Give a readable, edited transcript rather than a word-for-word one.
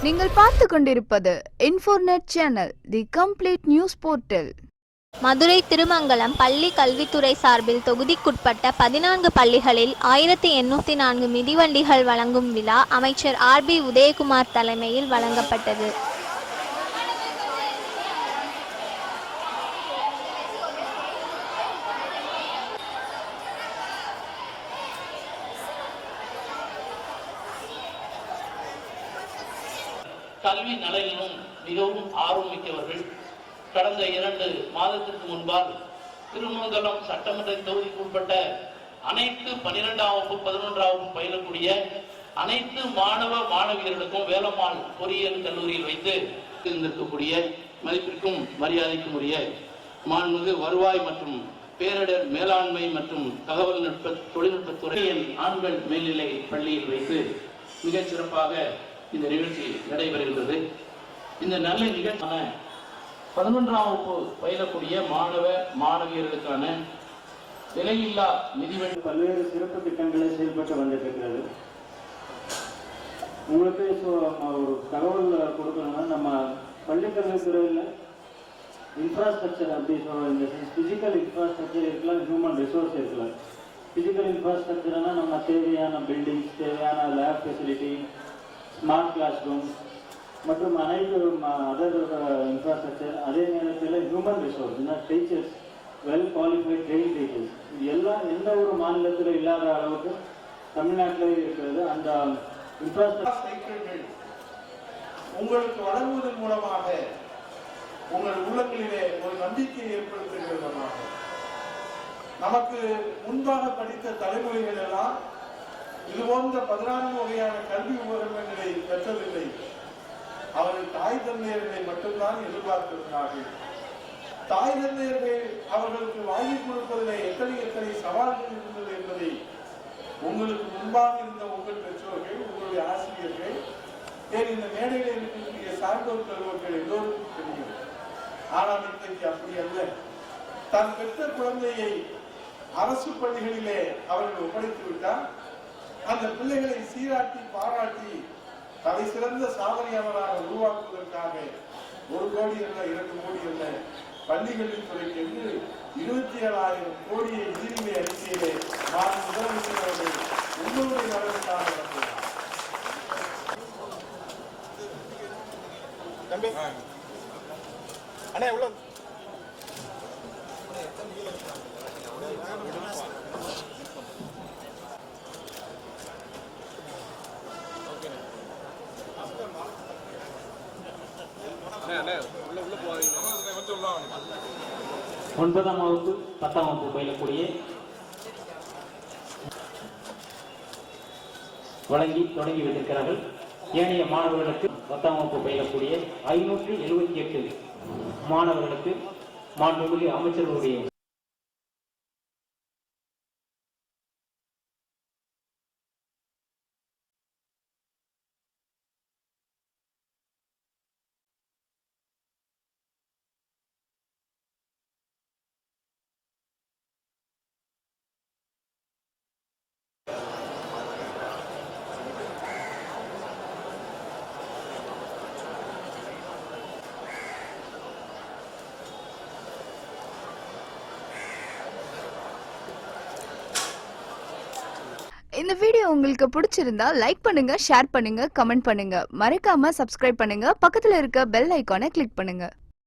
நீங்கள் பார்த்து கொண்டிருப்பது Infornet channel, the complete news portal. Madurai Thirumangalam பள்ளி கல்வித்துறை சார்பில் தொகுதிக்குட்பட்ட 14 பள்ளிகளில் 1804 மிதிவண்டிகள் வழங்கும் விழா அமைச்சர் RB உதயகுமார் தலைமையில் வழங்கப்பட்டது. கல்வி நலனிலும் மிகவும் ஆர்வமிக்கவர்கள். கடந்த 2 மாதத்திற்கு முன்பால் திருமங்கலம் சட்டமன்ற தொகுதிக்கு உட்பட்ட அனைத்து 12ஆம் வகுப்பு 11ஆம் வகுப்பு பயிலக்கூடிய அனைத்து மாணவ மாணவியர்களுக்கும் வேலம்மாள் பொறியியல் கல்லூரியில் வைத்து இருக்கக்கூடிய மதிப்பிற்கும் மரியாதைக்கும் உரிய மாண்புமிகு வருவாய் மற்றும் பேரிடர் மேலாண்மை மற்றும் தகவல் தொழில்நுட்பத்துறையில் ஆண்கள் மேல்நிலை பள்ளியில் வைத்து மிகச் சிறப்பாக இந்த நிகழ்ச்சி நடைபெறுகின்றது. இந்த நல்ல நிகழ்ச்சியான 11ஆம் வகுப்பு பயிலக்கூடிய மாணவ மாணவியர்களுக்கான விலையில்லா மிதிவண்டி பல்வேறு சிறப்பு திட்டங்களை செயல்பட்டு வந்திருக்கிறது. உங்களுக்கு ஒரு தகவல் கொடுக்கணும்னா, நம்ம பள்ளிக்கல்வித்துறையில் இன்ஃப்ராஸ்ட்ரக்சர் அப்படி இந்த பிசிக்கல் இன்ஃப்ராஸ்ட்ரக்சர் இருக்கலாம், ஹியூமன் ரிசோர்ஸ் இருக்கலாம். பிசிக்கல் இன்ஃப்ராஸ்ட்ரக்சர்னா நம்ம தேவையான பில்டிங்ஸ், தேவையான lab facility, smart class rooms மற்றும் அனைத்து அதர் இன்ஃப்ராஸ்ட்ரக்சர். அதே நேரத்தில் human resource, teachers, well qualified train teachers, இது எல்லாம் எந்த ஒரு மாநிலத்தில் இல்லாத அளவுக்கு தமிழ்நாட்டிலே இருக்கிறது. அந்த இன்ஃப்ராஸ்ட்ரக்சர் உங்களுக்கு வழங்குவதன் மூலமாக உங்கள் உள்ளங்களிலே ஒரு நம்பிக்கை ஏற்படுத்துகிறது. நமக்கு முன்பாக படித்த தலைமுறைகள் எல்லாம் இது போன்ற 14 வகையான கல்வி உபகரணங்களை பெற்றதில்லை. அவர்கள் தாய் தந்தையர்களை மட்டும்தான் எதிர்பார்த்திருக்கிறார்கள். தாய் தந்தையர்கள் அவர்களுக்கு வாங்கி கொடுப்பதிலே எத்தனை சவால்கள் இருந்தது என்பதை உங்களுக்கு முன்பாக இருந்த உங்கள் பெற்றோர்கள், உங்களுடைய ஆசிரியர்கள், இந்த மேடையில் இருக்கக்கூடிய சான்றோர் கல்வர்கள் எல்லோருக்கும் தெரியும். ஆனால் இன்றைக்கு அப்படி அல்ல. தான் பெற்ற குழந்தையை அரசு பள்ளிகளிலே அவர்கள் ஒப்படைத்து விட்டால் அந்த பிள்ளைகளை சீராட்டி பாராட்டி தலை சிறந்த சாதனையாளராக உருவாக்குவதற்காக 1 கோடி அல்ல, 2 கோடி அல்ல, பள்ளிகளின் துறைக்கு என்று 27,000 கோடியை நிதிநிலை அறிக்கையிலே முதலமைச்சர் அவர்கள் உங்களுடைய நலனுக்காக நடத்துகிறார். ஒன்பதாம் வகுப்பு 10ஆம் வகுப்பு பயிலக்கூடிய தொடங்கி வைத்திருக்கிறார்கள். ஏனைய மாணவர்களுக்கு 10ஆம் வகுப்பு பயிலக்கூடிய 578 மாணவர்களுக்கு மாண்புமிகு அமைச்சர்களுடைய இந்த வீடியோ உங்களுக்கு பிடிச்சிருந்தா லைக் பண்ணுங்க, ஷேர் பண்ணுங்க, கமெண்ட் பண்ணுங்க. மறக்காம சப்ஸ்கிரைப் பண்ணுங்க. பக்கத்துல இருக்க பெல் ஐகானை கிளிக் பண்ணுங்க.